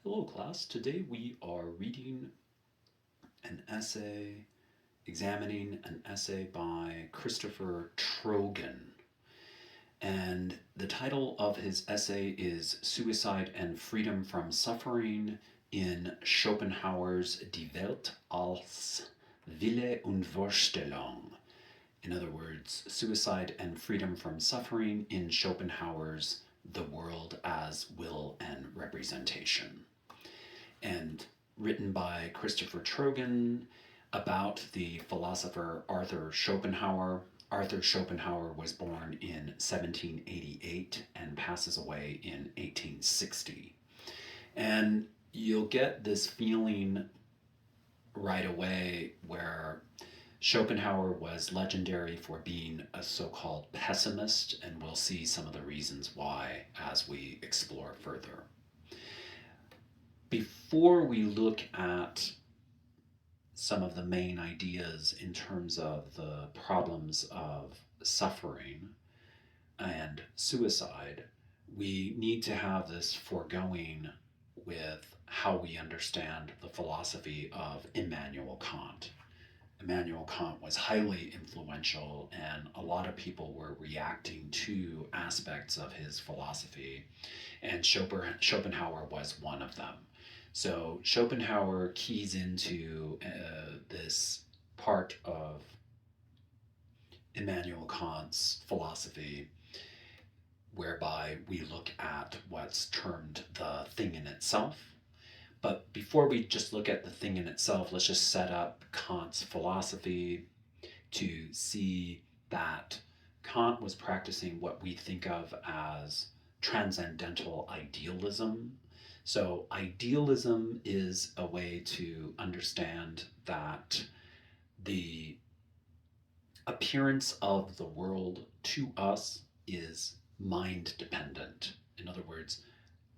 Hello, class. Today we are reading an essay, examining an essay by Christopher Trogan. And the title of his essay is Suicide and Freedom from Suffering in Schopenhauer's Die Welt als Wille und Vorstellung. In other words, Suicide and Freedom from Suffering in Schopenhauer's The World as Will and Representation. And written by Christopher Trogan about the philosopher Arthur Schopenhauer. Arthur Schopenhauer was born in 1788 and passes away in 1860. And you'll get this feeling right away where Schopenhauer was legendary for being a so called pessimist, and we'll see some of the reasons why as we explore further. Before we look at some of the main ideas in terms of the problems of suffering and suicide, we need to have this foregoing with how we understand the philosophy of Immanuel Kant. Immanuel Kant was highly influential, and a lot of people were reacting to aspects of his philosophy, and Schopenhauer was one of them. So Schopenhauer keys into this part of Immanuel Kant's philosophy whereby we look at what's termed the thing in itself. But before we just look at the thing in itself, let's just set up Kant's philosophy to see that Kant was practicing what we think of as transcendental idealism. So, idealism is a way to understand that the appearance of the world to us is mind dependent. In other words,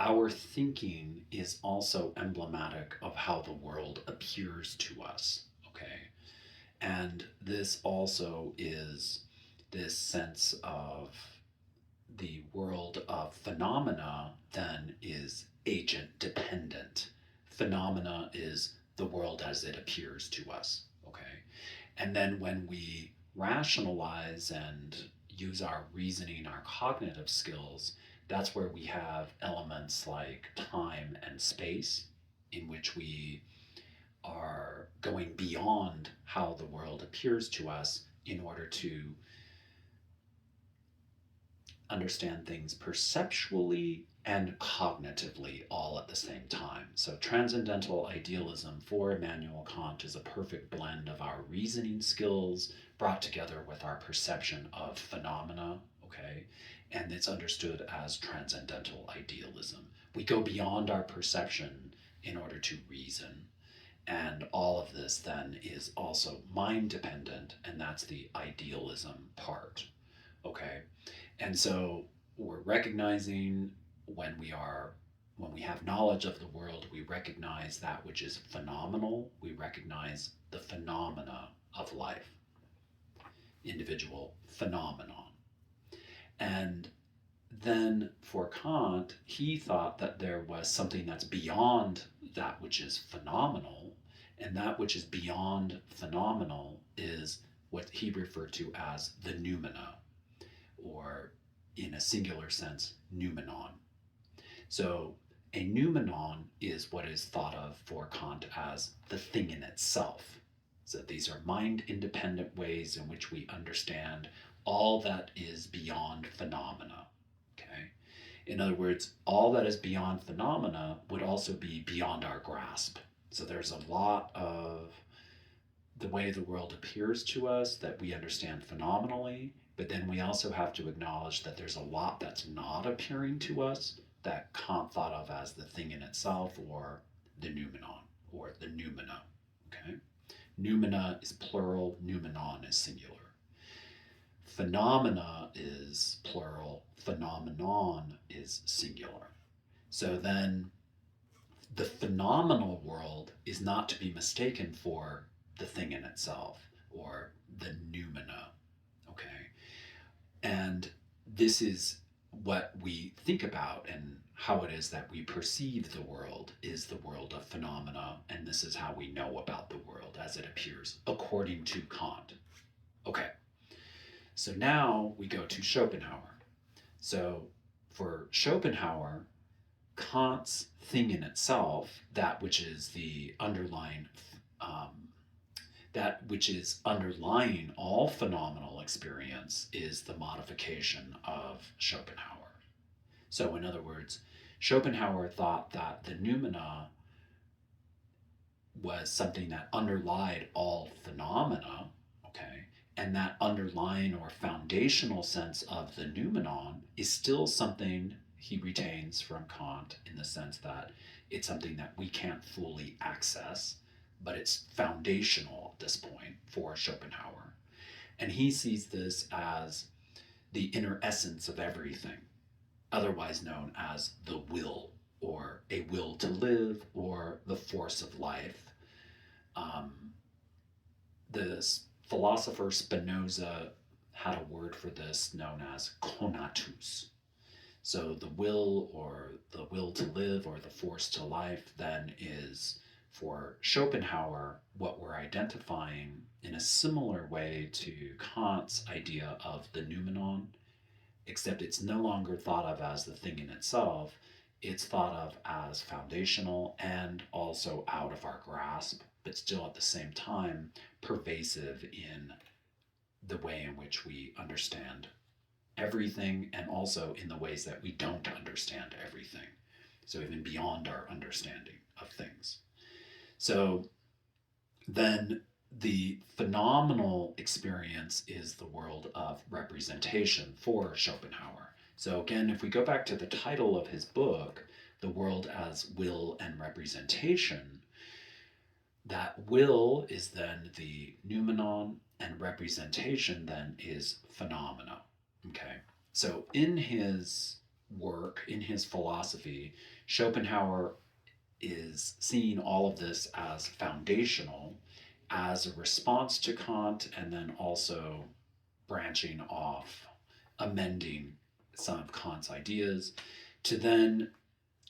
our thinking is also emblematic of how the world appears to us, okay? And this also is this sense of the world of phenomena then is agent dependent. Phenomena is the world as it appears to us, okay? And then when we rationalize and use our reasoning, our cognitive skills, that's where we have elements like time and space, in which we are going beyond how the world appears to us in order to understand things perceptually and cognitively all at the same time. So, transcendental idealism for Immanuel Kant is a perfect blend of our reasoning skills brought together with our perception of phenomena, okay? And it's understood as transcendental idealism. We go beyond our perception in order to reason. And all of this then is also mind dependent, and that's the idealism part, okay? And so we're recognizing when we have knowledge of the world, we recognize that which is phenomenal. We recognize the phenomena of life, individual phenomenon. And then for Kant, he thought that there was something that's beyond that which is phenomenal, and that which is beyond phenomenal is what he referred to as the noumena, or in a singular sense, noumenon. So a noumenon is what is thought of for Kant as the thing in itself. So these are mind independent ways in which we understand all that is beyond phenomena. Okay? In other words, all that is beyond phenomena would also be beyond our grasp. So there's a lot of the way the world appears to us that we understand phenomenally, but then we also have to acknowledge that there's a lot that's not appearing to us that Kant thought of as the thing in itself, or the noumenon, or the noumena. Okay? Noumena is plural, noumenon is singular. Phenomena is plural, phenomenon is singular. So then the phenomenal world is not to be mistaken for the thing in itself, or the noumena. Okay? And this is what we think about and how it is that we perceive the world is the world of phenomena, and this is how we know about the world as it appears, according to Kant. Okay, so now we go to Schopenhauer. So for Schopenhauer, Kant's thing in itself, that which is the underlying, um, that which is underlying all phenomenal experience, is the modification of Schopenhauer. So, in other words, Schopenhauer thought that the noumena was something that underlied all phenomena, okay, and that underlying or foundational sense of the noumenon is still something he retains from Kant, in the sense that it's something that we can't fully access, but it's foundational at this point for Schopenhauer. And he sees this as the inner essence of everything, otherwise known as the will, or a will to live, or the force of life. Um, the philosopher Spinoza had a word for this known as conatus. So the will, or the will to live, or the force to life, then is, for Schopenhauer, what we're identifying in a similar way to Kant's idea of the noumenon, except it's no longer thought of as the thing in itself. It's thought of as foundational and also out of our grasp, but still at the same time pervasive in the way in which we understand everything, and also in the ways that we don't understand everything. So even beyond our understanding of things. So then the phenomenal experience is the world of representation for Schopenhauer. So again, if we go back to the title of his book, The World as Will and Representation, that will is then the noumenon, and representation then is phenomena. Okay, so in his work, in his philosophy, Schopenhauer is seeing all of this as foundational, as a response to Kant, and then also branching off, amending some of Kant's ideas to then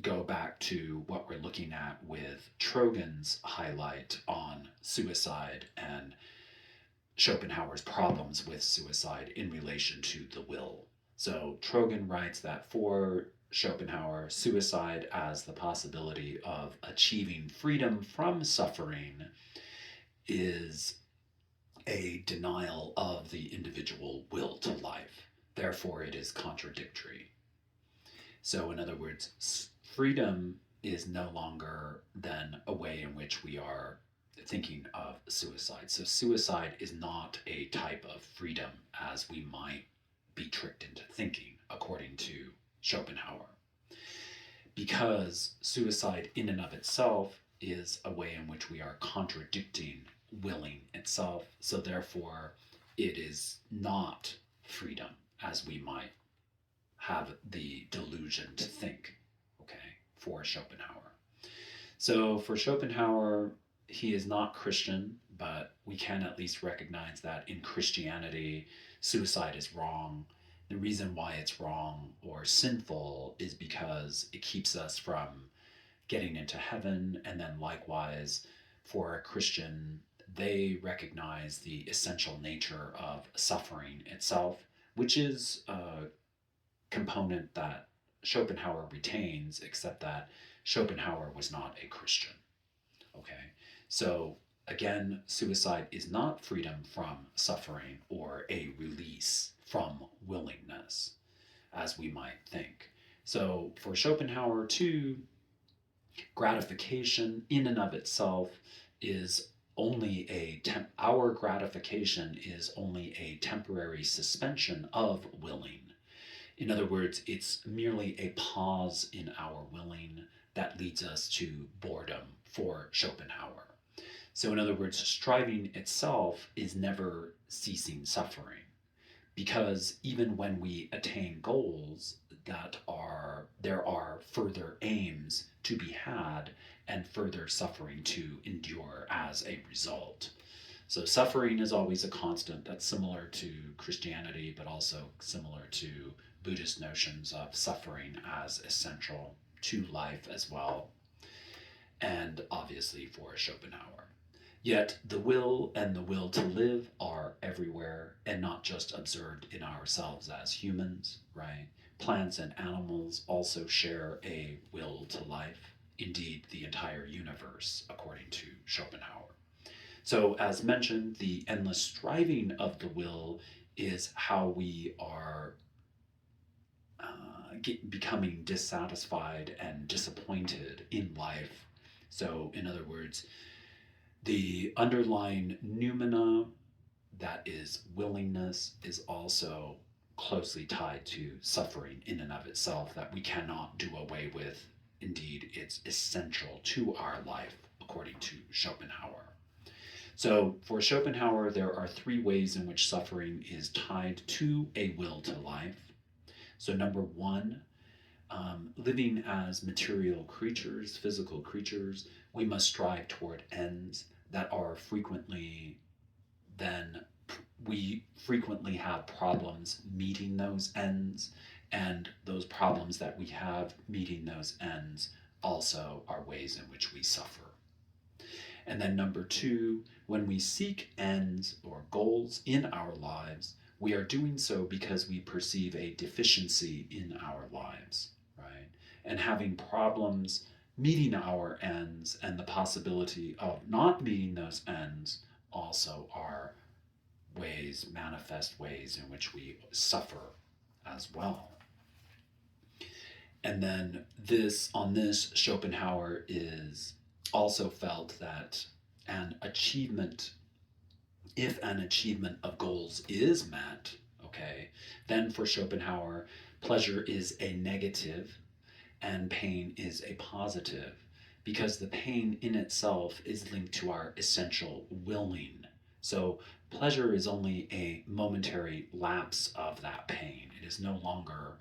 go back to what we're looking at with Trogan's highlight on suicide and Schopenhauer's problems with suicide in relation to the will. So Trogan writes that for Schopenhauer, suicide as the possibility of achieving freedom from suffering is a denial of the individual will to life. Therefore, it is contradictory. So, in other words, freedom is no longer then a way in which we are thinking of suicide. So, suicide is not a type of freedom as we might be tricked into thinking, according to Schopenhauer. Because suicide, in and of itself, is a way in which we are contradicting willing itself. So, therefore, it is not freedom as we might have the delusion to think, okay, for Schopenhauer. So for Schopenhauer, he is not Christian, but we can at least recognize that in Christianity, suicide is wrong. The reason why it's wrong or sinful is because it keeps us from getting into heaven. And then likewise, for a Christian, they recognize the essential nature of suffering itself, which is component that Schopenhauer retains, except that Schopenhauer was not a Christian. Okay, so again, suicide is not freedom from suffering or a release from willingness, as we might think. So for Schopenhauer, too, gratification in and of itself is only our gratification is only a temporary suspension of willing. In other words, it's merely a pause in our willing that leads us to boredom for Schopenhauer. So, in other words, striving itself is never ceasing suffering, because even when we attain goals there are further aims to be had and further suffering to endure as a result. So suffering is always a constant. That's similar to Christianity, but also similar to Buddhist notions of suffering as essential to life as well, and obviously for Schopenhauer. Yet the will and the will to live are everywhere and not just observed in ourselves as humans, right? Plants and animals also share a will to life, indeed, the entire universe, according to Schopenhauer. So, as mentioned, the endless striving of the will is how we are becoming dissatisfied and disappointed in life. So, in other words, the underlying noumena, that is willingness, is also closely tied to suffering in and of itself that we cannot do away with. Indeed, it's essential to our life, according to Schopenhauer. So, for Schopenhauer, there are three ways in which suffering is tied to a will to life. So, number one, living as material creatures, physical creatures, we must strive toward ends that are we frequently have problems meeting those ends, and those problems that we have meeting those ends also are ways in which we suffer. And then number two, when we seek ends or goals in our lives, we are doing so because we perceive a deficiency in our lives, right? And having problems meeting our ends and the possibility of not meeting those ends also are manifest ways in which we suffer as well. And then on this, Schopenhauer is also felt that if an achievement of goals is met, okay, then for Schopenhauer, pleasure is a negative and pain is a positive, because the pain in itself is linked to our essential willing. So pleasure is only a momentary lapse of that pain. It is no longer,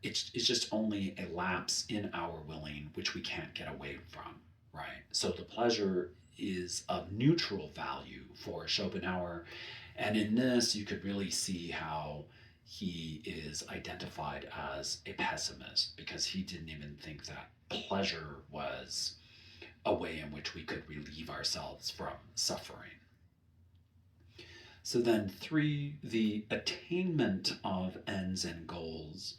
it's just only a lapse in our willing, which we can't get away from, right? So the pleasure is of neutral value for Schopenhauer. And in this, you could really see how he is identified as a pessimist, because he didn't even think that pleasure was a way in which we could relieve ourselves from suffering. So then three, the attainment of ends and goals.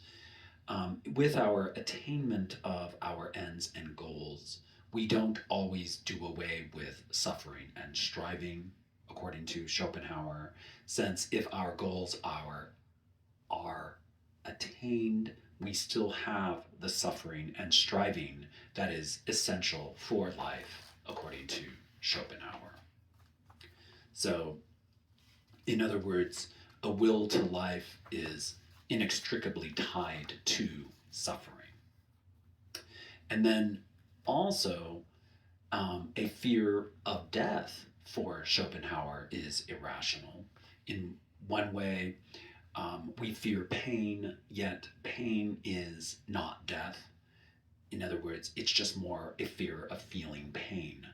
With our attainment of our ends and goals, we don't always do away with suffering and striving, according to Schopenhauer, since if our goals are attained, we still have the suffering and striving that is essential for life, according to Schopenhauer. So, in other words, a will to life is inextricably tied to suffering. And then also, a fear of death for Schopenhauer is irrational. In one way, we fear pain, yet pain is not death. In other words, it's just more a fear of feeling pain.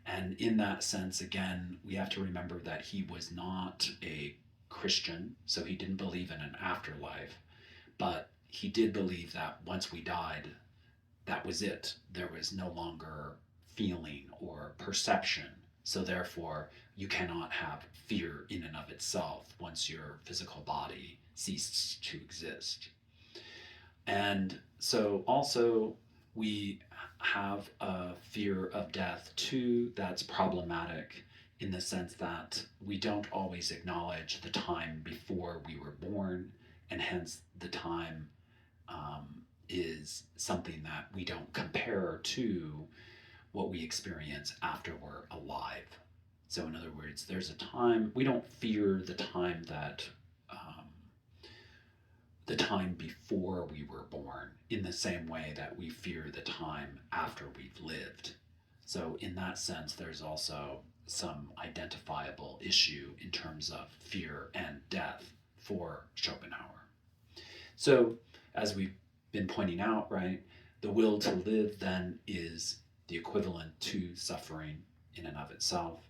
And in that sense, again, we have to remember that he was not a Christian, so he didn't believe in an afterlife, but he did believe that once we died, that was it. There was no longer feeling or perception. So therefore, you cannot have fear in and of itself once your physical body ceases to exist. And so also, we have a fear of death too that's problematic, in the sense that we don't always acknowledge the time before we were born, and hence the time is something that we don't compare to what we experience after we're alive. So in other words, there's a time, we don't fear the time the time before we were born in the same way that we fear the time after we've lived. So in that sense, there's also some identifiable issue in terms of fear and death for Schopenhauer. So as we've been pointing out, right, the will to live then is the equivalent to suffering in and of itself.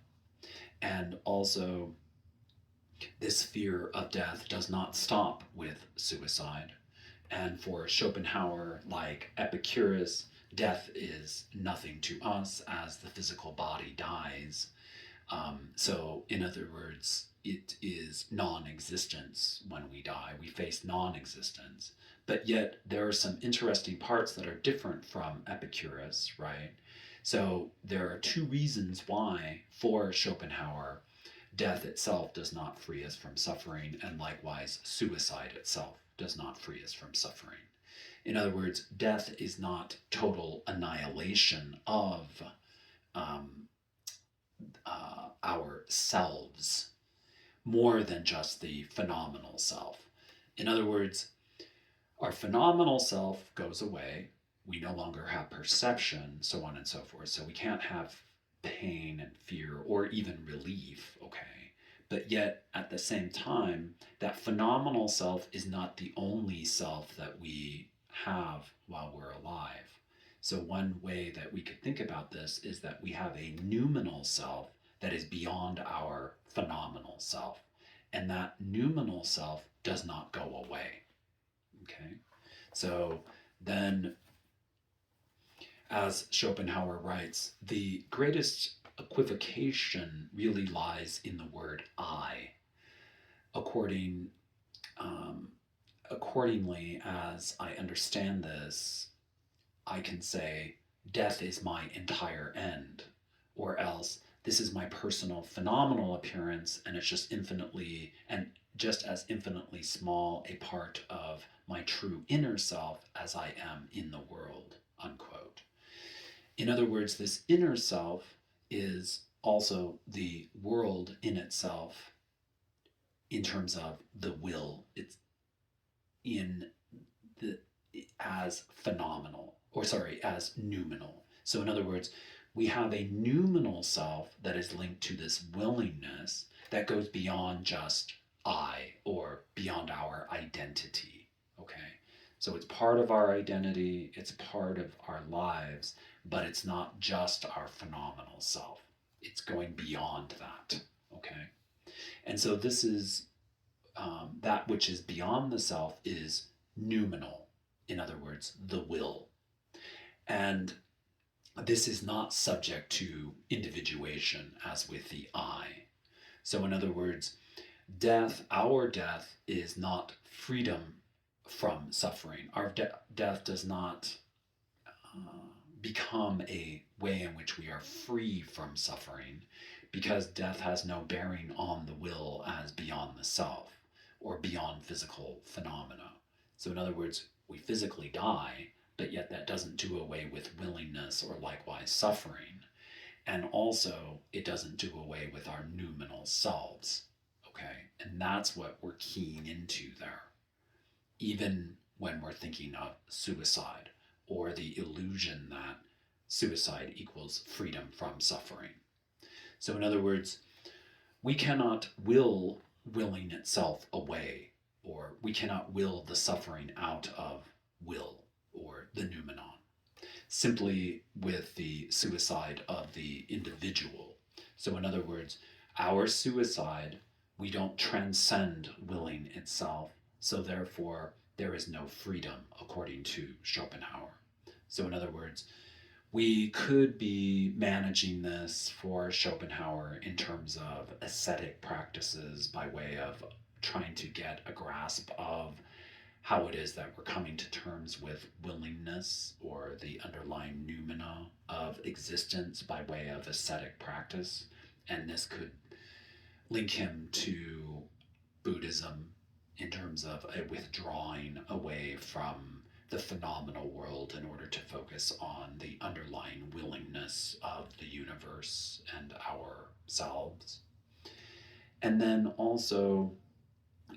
And also, this fear of death does not stop with suicide. And for Schopenhauer, like Epicurus, death is nothing to us as the physical body dies. So, in other words, it is non existence when we die. We face non existence. But yet, there are some interesting parts that are different from Epicurus, right? So, there are two reasons why, for Schopenhauer, death itself does not free us from suffering, and likewise, suicide itself does not free us from suffering. In other words, death is not total annihilation of um, ourselves more than just the phenomenal self. In other words, our phenomenal self goes away. We no longer have perception, so on and so forth. So we can't have pain and fear or even relief, okay? But yet, at the same time, that phenomenal self is not the only self that we have while we're alive. So, one way that we could think about this is that we have a noumenal self that is beyond our phenomenal self. And that noumenal self does not go away. Okay? So, then, as Schopenhauer writes, the greatest equivocation really lies in the word I. Accordingly, as I understand this, I can say, death is my entire end, or else this is my personal phenomenal appearance, and it's just as infinitely small a part of my true inner self as I am in the world, unquote. In other words, this inner self is also the world in itself in terms of the will. It's in the as phenomenal, as noumenal. So in other words, we have a noumenal self that is linked to this willingness that goes beyond just I or beyond our identity. Okay? So it's part of our identity, it's part of our lives, but it's not just our phenomenal self. It's going beyond that. Okay? And so this is that which is beyond the self is noumenal. In other words, the will. And this is not subject to individuation as with the I. So, in other words, our death, is not freedom from suffering. Our death does not become a way in which we are free from suffering, because death has no bearing on the will as beyond the self or beyond physical phenomena. So, in other words, we physically die, but yet that doesn't do away with willingness or likewise suffering. And also, it doesn't do away with our noumenal selves. Okay? And that's what we're keying into there. Even when we're thinking of suicide or the illusion that suicide equals freedom from suffering. So, in other words, we cannot will willing itself away, or we cannot will the suffering out of will, or the noumenon, simply with the suicide of the individual. So, in other words, our suicide, we don't transcend willing itself, so therefore there is no freedom, according to Schopenhauer. So, in other words, we could be managing this for Schopenhauer in terms of ascetic practices by way of trying to get a grasp of how it is that we're coming to terms with willingness or the underlying noumena of existence by way of ascetic practice. And this could link him to Buddhism in terms of a withdrawing away from the phenomenal world in order to focus on the underlying willingness of the universe and ourselves. And then also,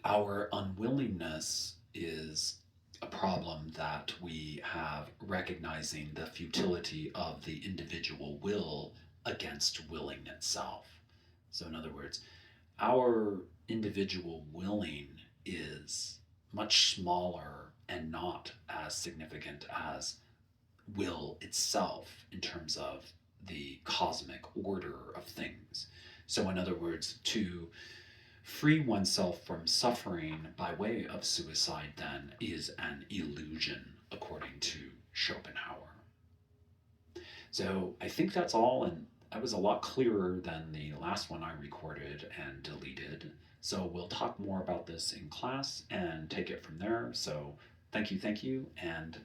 our unwillingness is a problem that we have, recognizing the futility of the individual will against willing itself. So, in other words, our individual willing is much smaller and not as significant as will itself in terms of the cosmic order of things. So, in other words, to free oneself from suffering by way of suicide, then, is an illusion, according to Schopenhauer. So I think that's all, and that was a lot clearer than the last one I recorded and deleted. So we'll talk more about this in class and take it from there. So thank you, and